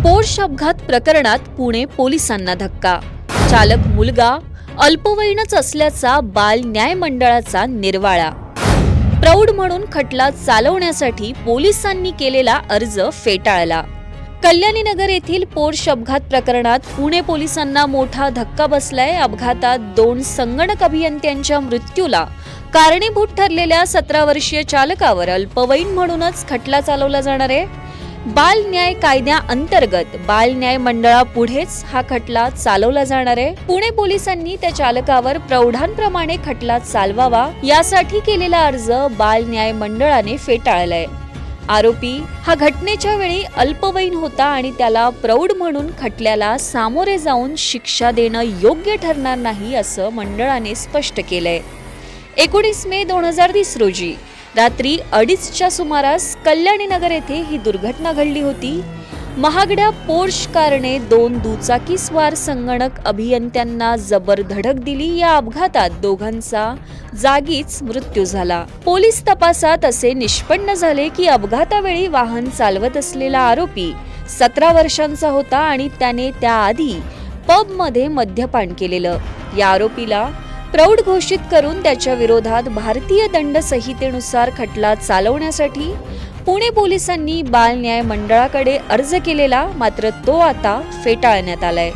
Porsche अपघात प्रकरणात पुणे पोलिसांना धक्का. चालक मुलगा अल्पवयीनच असल्याचा बाल न्याय मंडळाचा निर्वाळा. प्रौढ म्हणून खटला चालवण्यासाठी पोलिसांनी केलेला अर्ज फेटाळला. कल्याणीनगर येथील पोर्श अपघात प्रकरणात पुणे पोलिसांना मोठा धक्का बसलाय. अपघातात 2 संगणक अभियंत्यांच्या मृत्यूला कारणीभूत ठरलेल्या 17 वर्षीय चालकावर अल्पवयीन म्हणूनच खटला चालवला जाणार आहे. बाल न्याय कायद्याअंतर्गत बाल न्याय मंडळापुढेच हा खटला चालवला जाणार आहे. पुणे पोलिसांनी त्या चालकावर प्रौढांप्रमाणे खटला चालवावा यासाठी केलेला अर्ज बाल न्याय मंडळाने फेटाळलाय. आरोपी हा घटनेच्या वेळी अल्पवयीन होता आणि त्याला प्रौढ म्हणून खटल्याला सामोरे जाऊन शिक्षा देणं योग्य ठरणार नाही असं मंडळाने स्पष्ट केलंय. 19 मे 2020 रोजी रात्री 2:30च्या सुमारास कल्याणीनगर येथे ही दुर्घटना घडली होती. महागड्या पोर्श कारने 2 दुचाकीस्वार संगणक अभियंत्यांना जबर धडक दिली. या अपघातात दोघांचा जागीच मृत्यू झाला. पोलीस तपासात असे निष्पन्न झाले की अपघातावेळी वाहन चालवत असलेला आरोपी 17 वर्षांचा होता आणि त्याने त्याआधी पबमध्ये मद्यपान केलेलं. या आरोपीला प्रौढ घोषित करून त्याच्या विरोधात भारतीय दंड संहितेनुसार खटला चालवण्यासाठी पुणे पोलिसांनी बाल न्याय मंडळाकडे अर्ज केलेला, मात्र तो आता फेटाळण्यात आलाय.